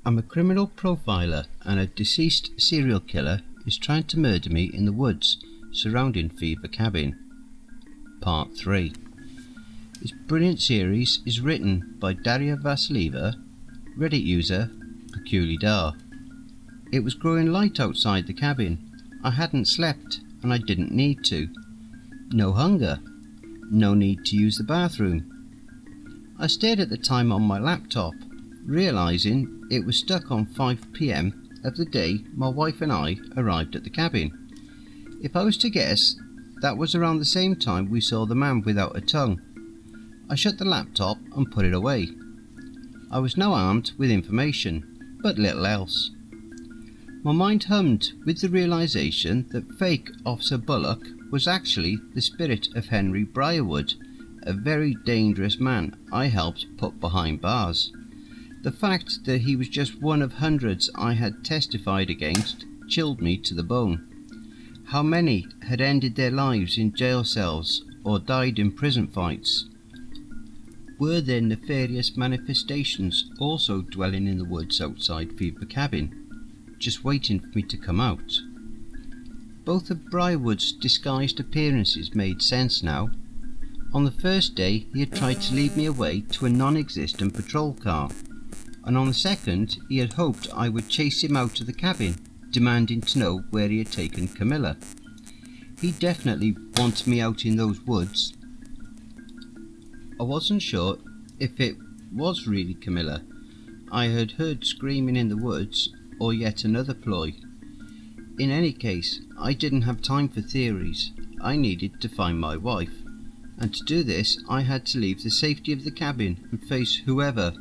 I'm a criminal profiler and a deceased serial killer is trying to murder me in the woods surrounding Fever Cabin. Part 3. This brilliant series is written by Daria Vasileva, Reddit user Peculiar. It was growing light outside the cabin. I hadn't slept and I didn't need to. No hunger. No need to use the bathroom. I stared at the time on my laptop, realising it was stuck on 5 PM of the day my wife and I arrived at the cabin. If I was to guess, that was around the same time we saw the man without a tongue. I shut the laptop and put it away. I was now armed with information, but little else. My mind hummed with the realisation that fake Officer Bullock was actually the spirit of Henry Briarwood, a very dangerous man I helped put behind bars. The fact that he was just one of hundreds I had testified against chilled me to the bone. How many had ended their lives in jail cells or died in prison fights? Were there nefarious manifestations also dwelling in the woods outside Fever Cabin, just waiting for me to come out? Both of Briarwood's disguised appearances made sense now. On the first day he had tried to lead me away to a non-existent patrol car, and on the second he had hoped I would chase him out of the cabin, demanding to know where he had taken Camilla. He definitely wanted me out in those woods. I wasn't sure if it was really Camilla I had heard screaming in the woods, or yet another ploy. In any case, I didn't have time for theories. I needed to find my wife, and to do this I had to leave the safety of the cabin and face whoever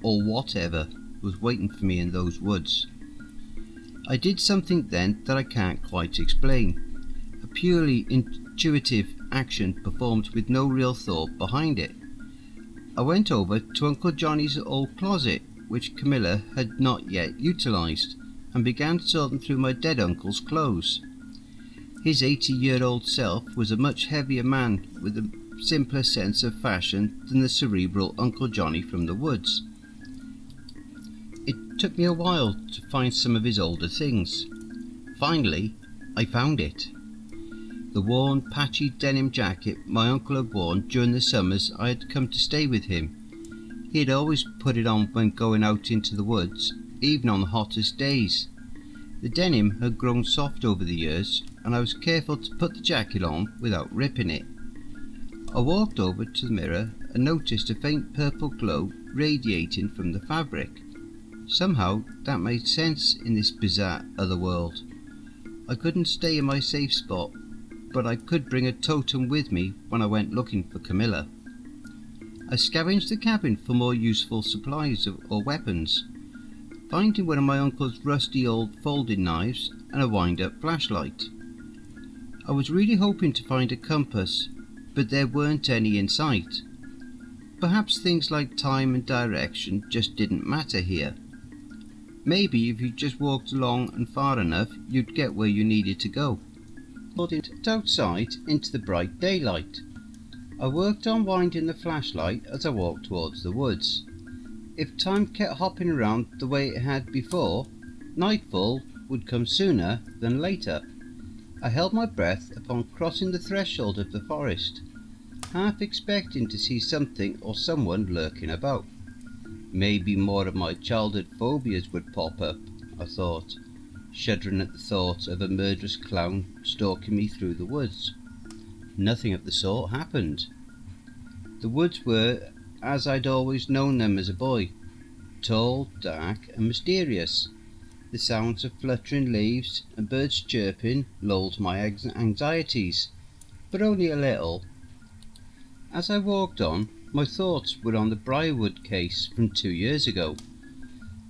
or whatever was waiting for me in those woods. I did something then that I can't quite explain, a purely intuitive action performed with no real thought behind it. I went over to Uncle Johnny's old closet, which Camilla had not yet utilised, and began sorting through my dead uncle's clothes. His 80-year-old self was a much heavier man with a simpler sense of fashion than the cerebral Uncle Johnny from the woods. It took me a while to find some of his older things. Finally, I found it. The worn, patchy denim jacket my uncle had worn during the summers I had come to stay with him. He had always put it on when going out into the woods, even on the hottest days. The denim had grown soft over the years, and I was careful to put the jacket on without ripping it. I walked over to the mirror and noticed a faint purple glow radiating from the fabric. Somehow that made sense in this bizarre other world. I couldn't stay in my safe spot, but I could bring a totem with me when I went looking for Camilla. I scavenged the cabin for more useful supplies or weapons, finding one of my uncle's rusty old folding knives and a wind-up flashlight. I was really hoping to find a compass, but there weren't any in sight. Perhaps things like time and direction just didn't matter here. Maybe if you just walked along and far enough, you'd get where you needed to go. I looked outside into the bright daylight. I worked on winding the flashlight as I walked towards the woods. If time kept hopping around the way it had before, nightfall would come sooner than later. I held my breath upon crossing the threshold of the forest, half expecting to see something or someone lurking about. Maybe more of my childhood phobias would pop up, I thought, shuddering at the thought of a murderous clown stalking me through the woods. Nothing of the sort happened. The woods were as I'd always known them as a boy, tall, dark and mysterious. The sounds of fluttering leaves and birds chirping lulled my anxieties, but only a little. As I walked on, my thoughts were on the Briarwood case from 2 years ago.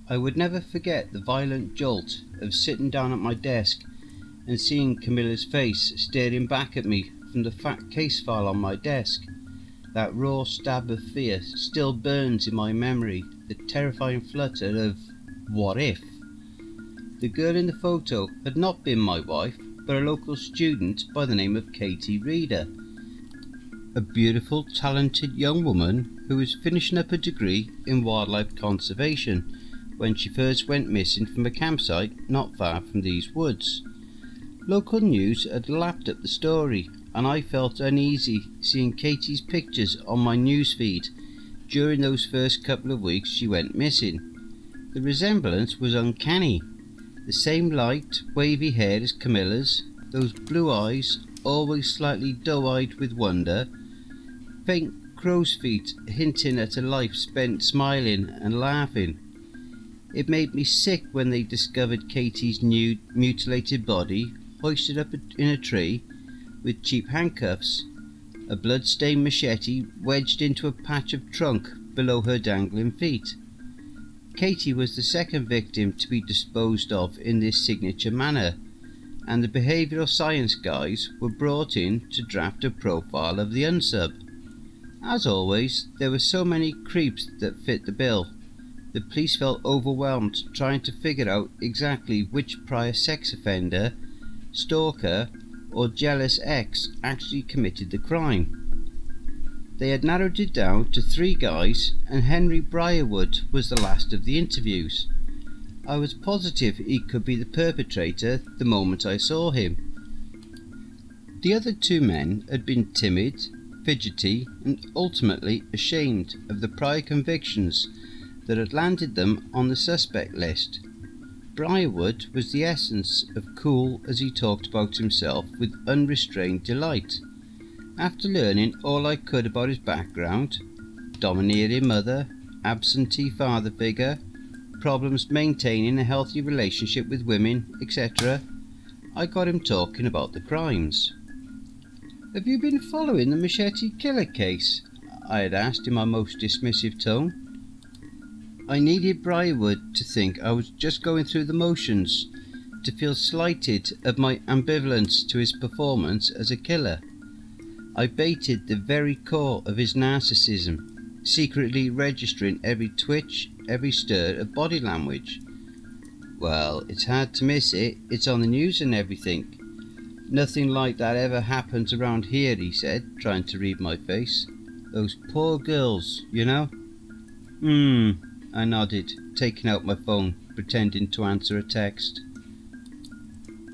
I would never forget the violent jolt of sitting down at my desk and seeing Camilla's face staring back at me from the fat case file on my desk. That raw stab of fear still burns in my memory, the terrifying flutter of what if? The girl in the photo had not been my wife, but a local student by the name of Katie Reeder, a beautiful, talented young woman who was finishing up a degree in wildlife conservation when she first went missing from a campsite not far from these woods. Local news had lapped up the story, and I felt uneasy seeing Katie's pictures on my newsfeed during those first couple of weeks she went missing. The resemblance was uncanny. The same light, wavy hair as Camilla's, those blue eyes, always slightly doe-eyed with wonder, faint crow's feet hinting at a life spent smiling and laughing. It made me sick when they discovered Katie's nude, mutilated body hoisted up in a tree with cheap handcuffs, a blood-stained machete wedged into a patch of trunk below her dangling feet. Katie was the second victim to be disposed of in this signature manner, and the behavioural science guys were brought in to draft a profile of the unsub. As always, there were so many creeps that fit the bill. The police felt overwhelmed trying to figure out exactly which prior sex offender, stalker, or jealous ex actually committed the crime. They had narrowed it down to 3 guys, and Henry Briarwood was the last of the interviews. I was positive he could be the perpetrator the moment I saw him. The other 2 men had been timid, fidgety, and ultimately ashamed of the prior convictions that had landed them on the suspect list. Briarwood was the essence of cool as he talked about himself with unrestrained delight. After learning all I could about his background, domineering mother, absentee father figure, problems maintaining a healthy relationship with women, etc., I got him talking about the crimes. "Have you been following the Machete Killer case?" I had asked in my most dismissive tone. I needed Briarwood to think I was just going through the motions, to feel slighted of my ambivalence to his performance as a killer. I baited the very core of his narcissism, secretly registering every twitch, every stir of body language. "Well, it's hard to miss it. It's on the news and everything. Nothing like that ever happens around here," he said, trying to read my face. "Those poor girls, you know." I nodded, taking out my phone, pretending to answer a text.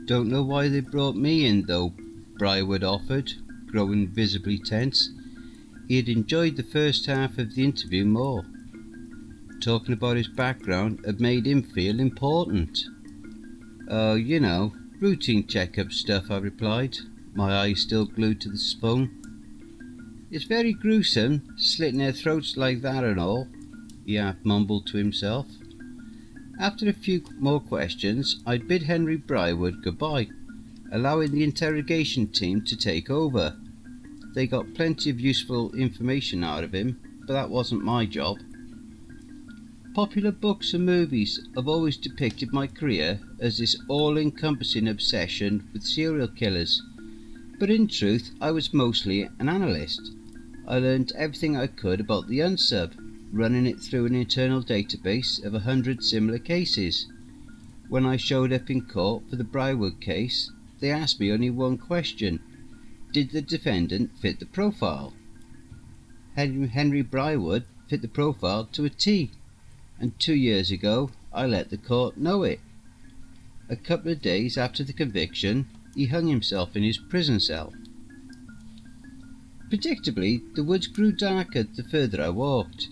"Don't know why they brought me in, though," Briarwood offered, growing visibly tense. He had enjoyed the first half of the interview more. Talking about his background had made him feel important. "Oh, you know, routine checkup stuff," I replied, my eyes still glued to the phone. "It's very gruesome, slitting their throats like that and all," he half mumbled to himself. After a few more questions, I'd bid Henry Briarwood goodbye, allowing the interrogation team to take over. They got plenty of useful information out of him, but that wasn't my job. Popular books and movies have always depicted my career as this all-encompassing obsession with serial killers, but in truth I was mostly an analyst. I learned everything I could about the unsub, running it through an internal database of 100 similar cases. When I showed up in court for the Briarwood case, they asked me only one question: did the defendant fit the profile? Henry Briarwood fit the profile to a T, and 2 years ago I let the court know it. A couple of days after the conviction, he hung himself in his prison cell. Predictably, the woods grew darker the further I walked.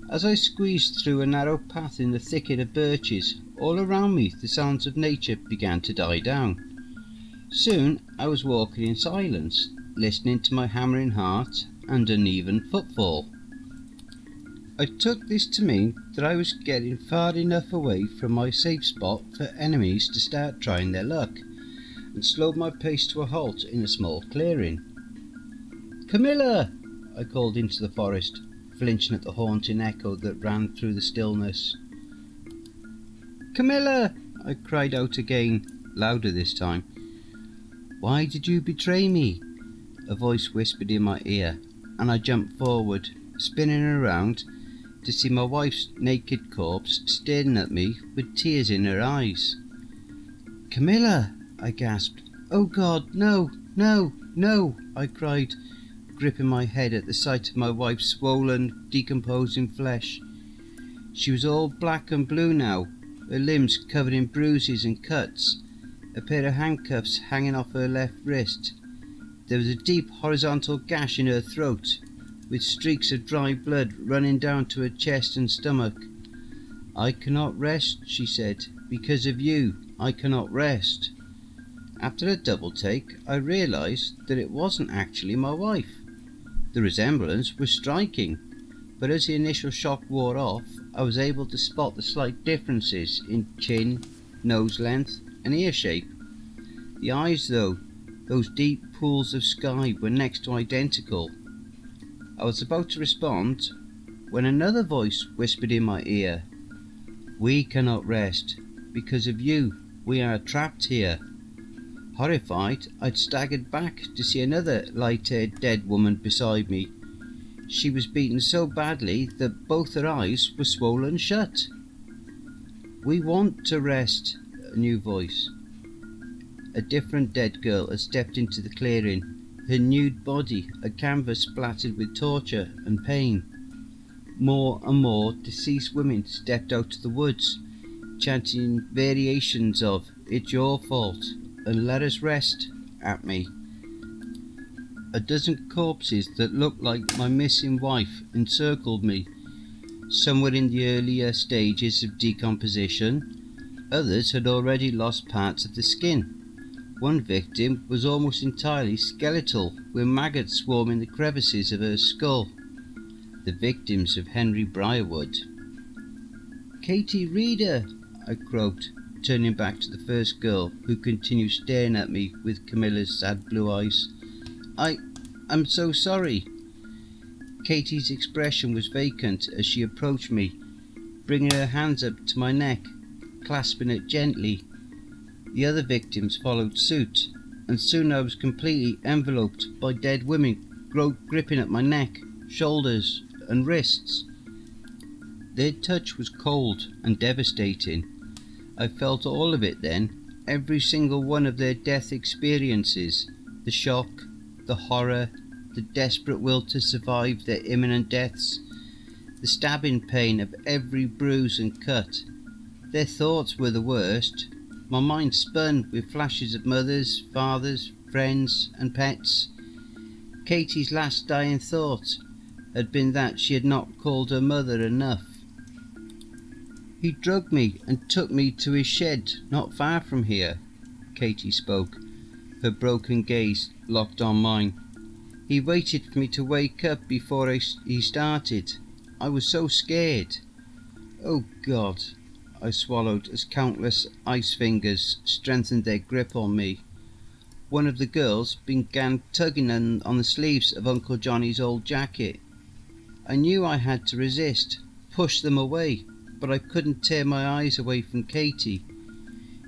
As I squeezed through a narrow path in the thicket of birches, all around me the sounds of nature began to die down. Soon I was walking in silence, listening to my hammering heart and uneven footfall. I took this to mean that I was getting far enough away from my safe spot for enemies to start trying their luck, and slowed my pace to a halt in a small clearing. "Camilla!" I called into the forest, flinching at the haunting echo that ran through the stillness. "Camilla!" I cried out again, louder this time. "Why did you betray me?" a voice whispered in my ear, and I jumped forward, spinning around to see my wife's naked corpse staring at me with tears in her eyes. "Camilla!" I gasped. "Oh God, no, no, no!" I cried, gripping my head at the sight of my wife's swollen, decomposing flesh. She was all black and blue now, her limbs covered in bruises and cuts, a pair of handcuffs hanging off her left wrist. There was a deep horizontal gash in her throat, with streaks of dry blood running down to her chest and stomach. "I cannot rest," she said. "Because of you, I cannot rest." After a double take, I realised that it wasn't actually my wife. The resemblance was striking, but as the initial shock wore off, I was able to spot the slight differences in chin, nose length and ear shape. The eyes though, those deep pools of sky, were next to identical. I was about to respond when another voice whispered in my ear, "We cannot rest. Because of you, we are trapped here." Horrified, I'd staggered back to see another light-haired dead woman beside me. She was beaten so badly that both her eyes were swollen shut. "We want to rest," a new voice. A different dead girl had stepped into the clearing, her nude body a canvas splattered with torture and pain. More and more deceased women stepped out of the woods, chanting variations of "It's your fault" and "Let us rest" at me. A dozen corpses that looked like my missing wife encircled me. Some were in the earlier stages of decomposition, others had already lost parts of the skin. One victim was almost entirely skeletal, with maggots swarming the crevices of her skull. The victims of Henry Briarwood. "Katie Reader," I croaked, turning back to the first girl, who continued staring at me with Camilla's sad blue eyes. I'm so sorry." Katie's expression was vacant as she approached me, bringing her hands up to my neck, clasping it gently. The other victims followed suit, and soon I was completely enveloped by dead women gripping at my neck, shoulders and wrists. Their touch was cold and devastating. I felt all of it then, every single one of their death experiences, the shock, the horror, the desperate will to survive their imminent deaths, the stabbing pain of every bruise and cut. Their thoughts were the worst. My mind spun with flashes of mothers, fathers, friends and pets. Katie's last dying thought had been that she had not called her mother enough. "He drugged me and took me to his shed not far from here," Katie spoke, her broken gaze locked on mine. "He waited for me to wake up before he started. I was so scared." "Oh God," I swallowed as countless ice fingers strengthened their grip on me. One of the girls began tugging on the sleeves of Uncle Johnny's old jacket. I knew I had to resist, push them away, but I couldn't tear my eyes away from Katie.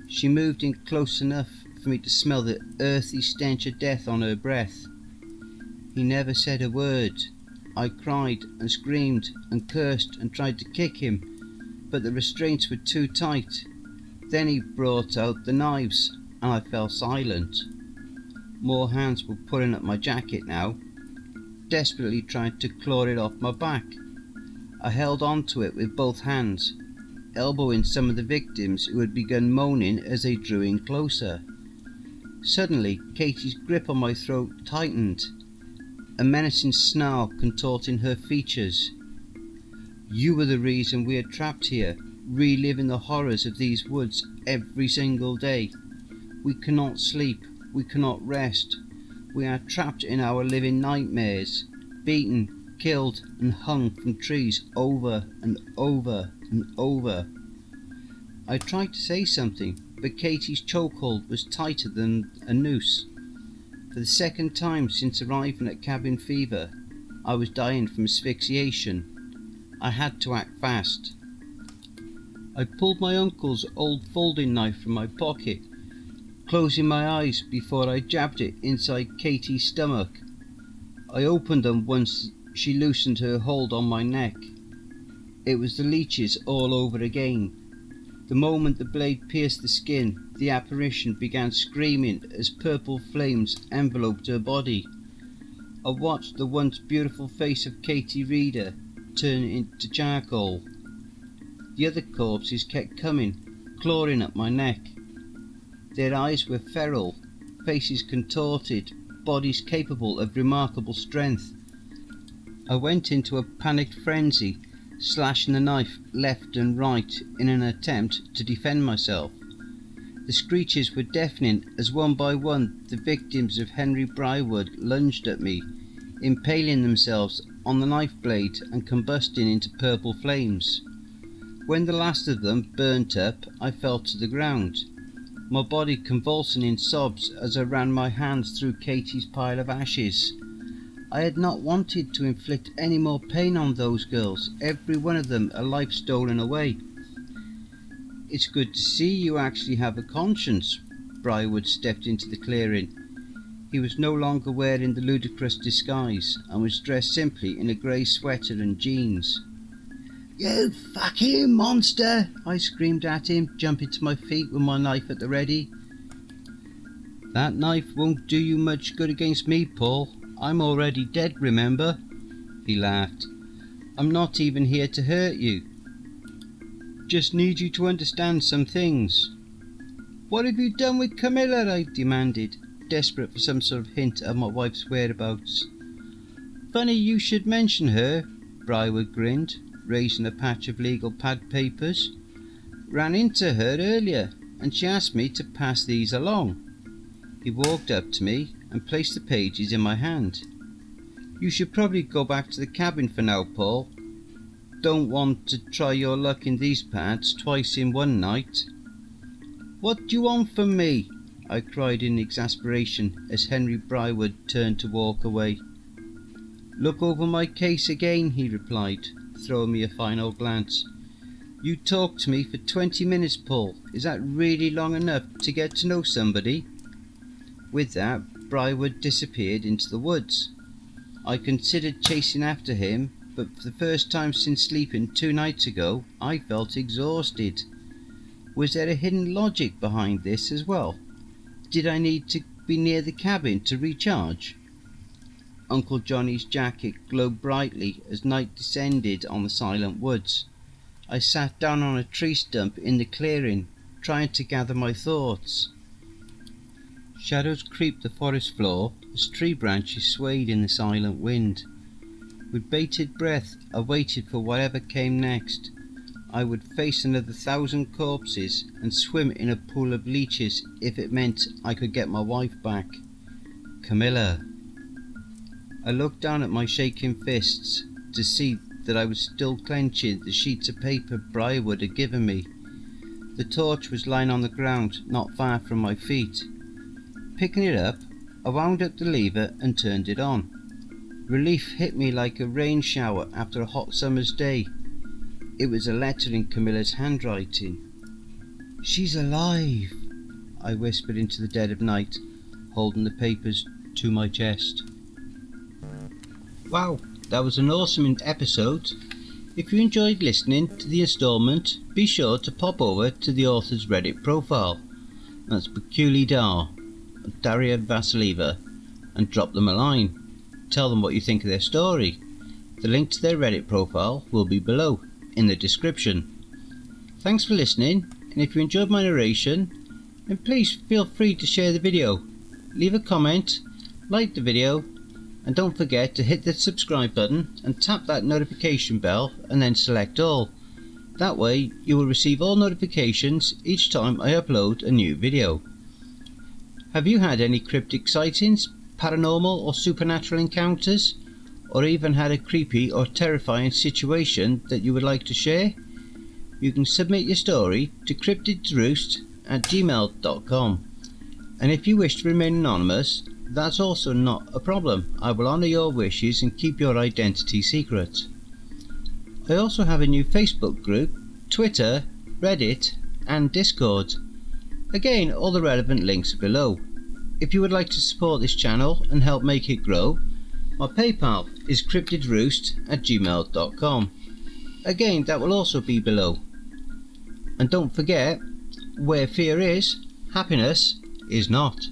She moved in close enough for me to smell the earthy stench of death on her breath. He never said a word. I cried and screamed and cursed and tried to kick him, but the restraints were too tight. Then he brought out the knives and I fell silent. More hands were pulling at my jacket now, desperately trying to claw it off my back. I held on to it with both hands, elbowing some of the victims who had begun moaning as they drew in closer. Suddenly, Katie's grip on my throat tightened, a menacing snarl contorting her features. "You were the reason we are trapped here, reliving the horrors of these woods every single day. We cannot sleep, we cannot rest. We are trapped in our living nightmares, beaten, killed and hung from trees over and over and over." I tried to say something, but Katie's chokehold was tighter than a noose. For the second time since arriving at Cabin Fever, I was dying from asphyxiation. I had to act fast. I pulled my uncle's old folding knife from my pocket, closing my eyes before I jabbed it inside Katie's stomach. I opened them once she loosened her hold on my neck. It was the leeches all over again. The moment the blade pierced the skin, the apparition began screaming as purple flames enveloped her body. I watched the once beautiful face of Katie Reader turn into charcoal. The other corpses kept coming, clawing at my neck. Their eyes were feral, faces contorted, bodies capable of remarkable strength. I went into a panicked frenzy, slashing the knife left and right in an attempt to defend myself. The screeches were deafening as one by one the victims of Henry Briarwood lunged at me, impaling themselves on the knife blade and combusting into purple flames. When the last of them burnt up, I fell to the ground, my body convulsing in sobs as I ran my hands through Katie's pile of ashes. I had not wanted to inflict any more pain on those girls, every one of them a life stolen away. It's good to see you actually have a conscience. Briarwood stepped into the clearing. He was no longer wearing the ludicrous disguise and was dressed simply in a grey sweater and jeans. "You fucking monster!" I screamed at him, jumping to my feet with my knife at the ready. "That knife won't do you much good against me, Paul. I'm already dead, remember?" He laughed. "I'm not even here to hurt you. Just need you to understand some things." "What have you done with Camilla?" I demanded, desperate for some sort of hint of my wife's whereabouts. "Funny you should mention her," Briarwood grinned, raising a patch of legal pad papers. "Ran into her earlier, and she asked me to pass these along." He walked up to me and placed the pages in my hand. "You should probably go back to the cabin for now, Paul. Don't want to try your luck in these pads twice in one night." "What do you want from me?" I cried in exasperation as Henry Briarwood turned to walk away. "Look over my case again," he replied, throwing me a final glance. "You talked to me for 20 minutes, Paul. Is that really long enough to get to know somebody?" With that, Briarwood disappeared into the woods. I considered chasing after him, but for the first time since sleeping 2 nights ago, I felt exhausted. Was there a hidden logic behind this as well? Did I need to be near the cabin to recharge? Uncle Johnny's jacket glowed brightly as night descended on the silent woods. I sat down on a tree stump in the clearing, trying to gather my thoughts. Shadows creeped the forest floor as tree branches swayed in the silent wind. With bated breath, I waited for whatever came next. I would face another 1,000 corpses and swim in a pool of leeches if it meant I could get my wife back. Camilla. I looked down at my shaking fists to see that I was still clenching the sheets of paper Briarwood had given me. The torch was lying on the ground not far from my feet. Picking it up, I wound up the lever and turned it on. Relief hit me like a rain shower after a hot summer's day. It was a letter in Camilla's handwriting. "She's alive," I whispered into the dead of night, holding the papers to my chest. Wow, that was an awesome episode. If you enjoyed listening to the instalment, be sure to pop over to the author's Reddit profile. That's Peculiar, Daria Vasileva, and drop them a line. Tell them what you think of their story. The link to their Reddit profile will be below in the description. Thanks for listening, and if you enjoyed my narration, then please feel free to share the video, leave a comment, like the video, and don't forget to hit the subscribe button and tap that notification bell and then select all. That way you will receive all notifications each time I upload a new video. Have you had any cryptic sightings, paranormal or supernatural encounters, or even had a creepy or terrifying situation that you would like to share? You can submit your story to cryptidroost@gmail.com, and if you wish to remain anonymous, that's also not a problem. I will honour your wishes and keep your identity secret. I also have a new Facebook group, Twitter, Reddit and Discord. Again, all the relevant links are below. If you would like to support this channel and help make it grow, my PayPal is cryptidroost@gmail.com. Again, that will also be below. And don't forget, where fear is, happiness is not.